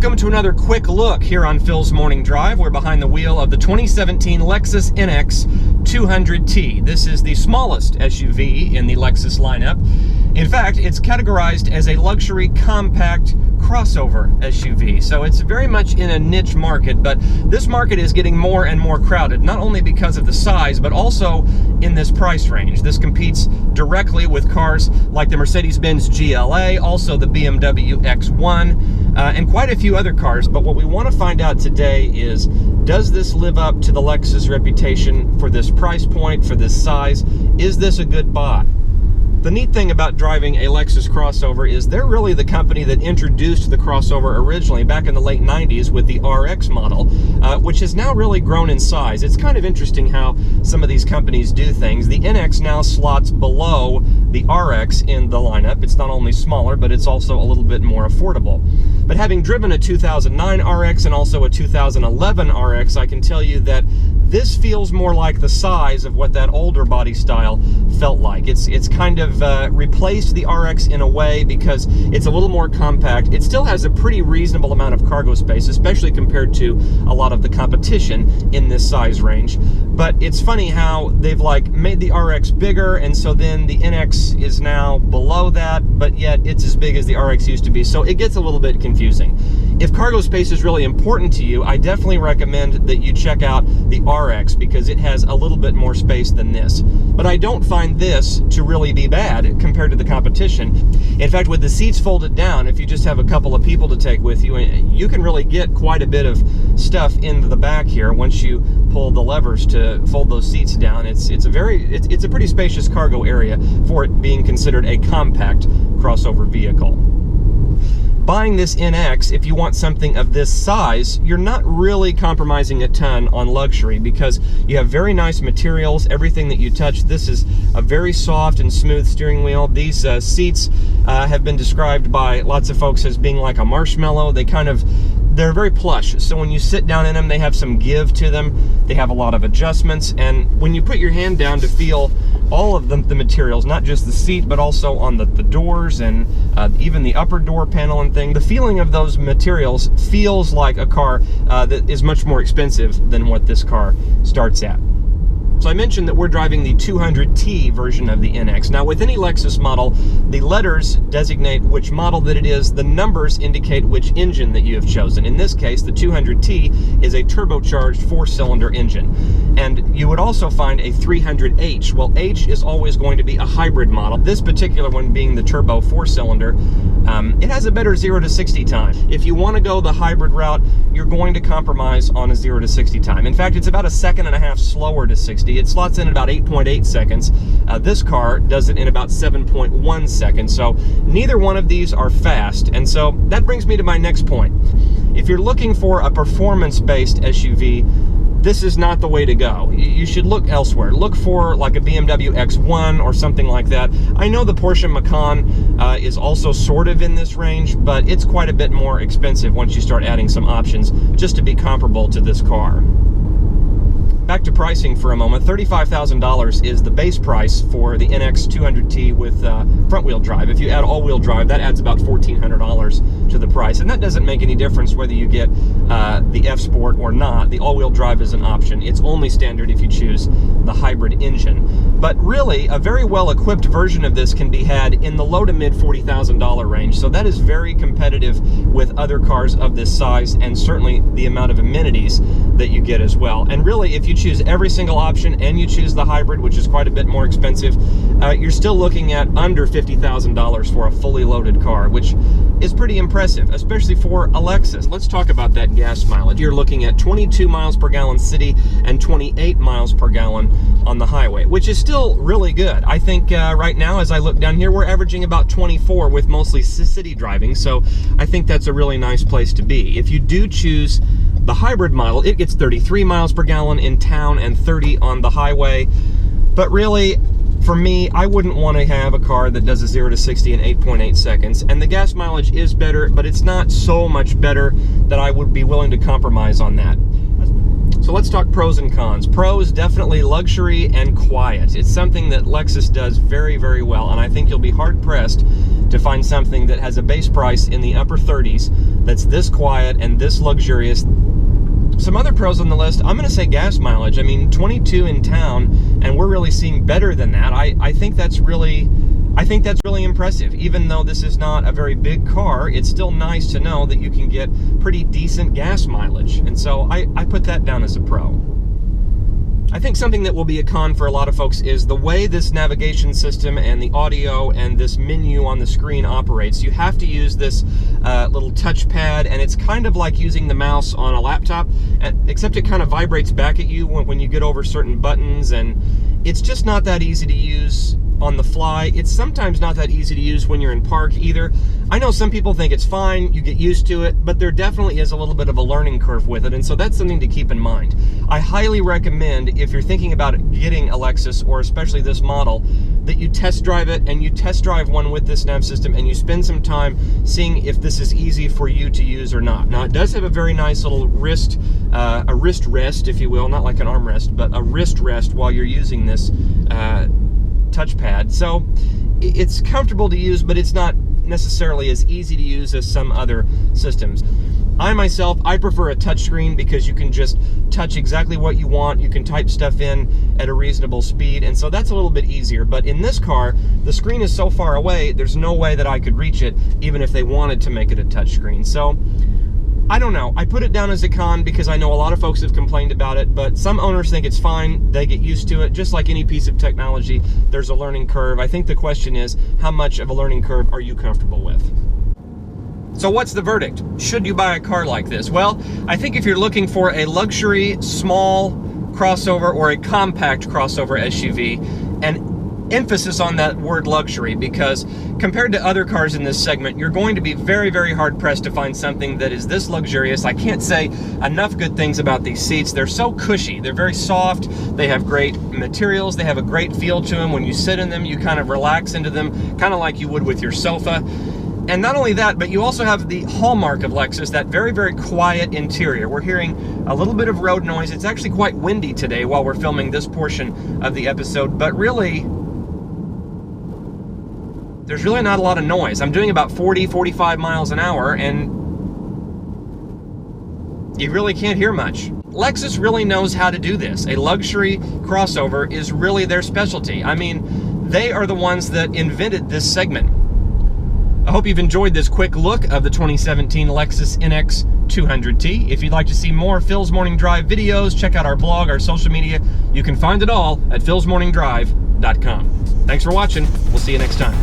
Welcome to another quick look here on Phil's Morning Drive. We're behind the wheel of the 2017 Lexus NX200t. This is the smallest SUV in the Lexus lineup. In fact, it's categorized as a luxury compact crossover SUV. So it's very much in a niche market, but this market is getting more and more crowded, not only because of the size, but also in this price range. This competes directly with cars like the Mercedes-Benz GLA, also the BMW X1, and quite a few other cars. But what we want to find out today is, does this live up to the Lexus reputation for this price point, for this size? Is this a good buy? The neat thing about driving a Lexus crossover is they're really the company that introduced the crossover originally back in the late 90s with the RX model, which has now really grown in size. It's kind of interesting how some of these companies do things. The NX now slots below the RX in the lineup. It's not only smaller, but it's also a little bit more affordable. But having driven a 2009 RX and also a 2011 RX, I can tell you that this feels more like the size of what that older body style felt like. It's kind of replaced the RX in a way because it's a little more compact. It still has a pretty reasonable amount of cargo space, especially compared to a lot of the competition in this size range. But it's funny how they've made the RX bigger, and so then the NX is now below that, but yet it's as big as the RX used to be. So it gets a little bit confusing. If cargo space is really important to you, I definitely recommend that you check out the RX because it has a little bit more space than this. But I don't find this to really be bad compared to the competition. In fact, with the seats folded down, if you just have a couple of people to take with you, you can really get quite a bit of stuff into the back here once you pull the levers to fold those seats down. It's a pretty spacious cargo area for it being considered a compact crossover vehicle. Buying this NX, if you want something of this size, you're not really compromising a ton on luxury because you have very nice materials, everything that you touch. This is a very soft and smooth steering wheel. These seats have been described by lots of folks as being like a marshmallow. They're very plush, so when you sit down in them, they have some give to them. They have a lot of adjustments, and when you put your hand down to feel all of the materials, not just the seat, but also on the doors and even the upper door panel and thing, the feeling of those materials feels like a car that is much more expensive than what this car starts at. So I mentioned that we're driving the 200t version of the NX. Now, with any Lexus model, the letters designate which model that it is. The numbers indicate which engine that you have chosen. In this case, the 200t is a turbocharged 4-cylinder engine. And you would also find a 300h. Well, H is always going to be a hybrid model. This particular one being the turbo 4-cylinder, it has a better 0 to 60 time. If you want to go the hybrid route, you're going to compromise on a 0 to 60 time. In fact, it's about a second and a half slower to 60. It slots in about 8.8 seconds. This car does it in about 7.1 seconds. So neither one of these are fast. And so that brings me to my next point. If you're looking for a performance-based SUV, this is not the way to go. You should look elsewhere. Look for like a BMW X1 or something like that. I know the Porsche Macan is also sort of in this range, but it's quite a bit more expensive once you start adding some options just to be comparable to this car. Back to pricing for a moment. $35,000 is the base price for the NX200t with front-wheel drive. If you add all-wheel drive, that adds about $1,400 to the price, and that doesn't make any difference whether you get the F-Sport or not. The all-wheel drive is an option. It's only standard if you choose the hybrid engine. But really, a very well-equipped version of this can be had in the low to mid $40,000 range, so that is very competitive with other cars of this size, and certainly the amount of amenities that you get as well. And really, if you choose every single option and you choose the hybrid, which is quite a bit more expensive, you're still looking at under $50,000 for a fully loaded car, which is pretty impressive, especially for a Lexus. Let's talk about that gas mileage. You're looking at 22 miles per gallon city and 28 miles per gallon on the highway, which is still really good. I think right now, as I look down here, we're averaging about 24 with mostly city driving, so I think that's a really nice place to be. If you do choose the hybrid model, it gets 33 miles per gallon in town and 30 on the highway. But really, for me, I wouldn't want to have a car that does a 0 to 60 in 8.8 seconds. And the gas mileage is better, but it's not so much better that I would be willing to compromise on that. So let's talk pros and cons. Pros, definitely luxury and quiet. It's something that Lexus does very, very well, and I think you'll be hard-pressed to find something that has a base price in the upper 30s that's this quiet and this luxurious. Some other pros on the list, I'm going to say gas mileage. I mean, 22 in town, and we're really seeing better than that. I think that's really impressive. Even though this is not a very big car, it's still nice to know that you can get pretty decent gas mileage. And so I put that down as a pro. I think something that will be a con for a lot of folks is the way this navigation system and the audio and this menu on the screen operates. You have to use this little touchpad, and it's kind of like using the mouse on a laptop, except it kind of vibrates back at you when you get over certain buttons, and it's just not that easy to use on the fly. It's sometimes not that easy to use when you're in park either. I know some people think it's fine, you get used to it, but there definitely is a little bit of a learning curve with it, and so that's something to keep in mind. I highly recommend, if you're thinking about getting a Lexus, or especially this model, that you test drive it, and you test drive one with this nav system, and you spend some time seeing if this is easy for you to use or not. Now, it does have a very nice little wrist rest, if you will, not like an armrest, but a wrist rest while you're using this touchpad. So it's comfortable to use, but it's not necessarily as easy to use as some other systems. I prefer a touchscreen because you can just touch exactly what you want. You can type stuff in at a reasonable speed, and so that's a little bit easier. But in this car, the screen is so far away, there's no way that I could reach it, even if they wanted to make it a touchscreen. So I don't know. I put it down as a con because I know a lot of folks have complained about it, but some owners think it's fine. They get used to it. Just like any piece of technology, there's a learning curve. I think the question is, how much of a learning curve are you comfortable with? So what's the verdict? Should you buy a car like this? Well, I think if you're looking for a luxury, small crossover or a compact crossover SUV, and emphasis on that word luxury, because compared to other cars in this segment, you're going to be very, very hard pressed to find something that is this luxurious. I can't say enough good things about these seats. They're so cushy. They're very soft. They have great materials. They have a great feel to them. When you sit in them, you kind of relax into them, kind of like you would with your sofa. And not only that, but you also have the hallmark of Lexus, that very, very quiet interior. We're hearing a little bit of road noise. It's actually quite windy today while we're filming this portion of the episode, but really, there's really not a lot of noise. I'm doing about 40, 45 miles an hour, and you really can't hear much. Lexus really knows how to do this. A luxury crossover is really their specialty. I mean, they are the ones that invented this segment. I hope you've enjoyed this quick look of the 2017 Lexus NX200t. If you'd like to see more Phil's Morning Drive videos, check out our blog, our social media. You can find it all at philsmorningdrive.com. Thanks for watching. We'll see you next time.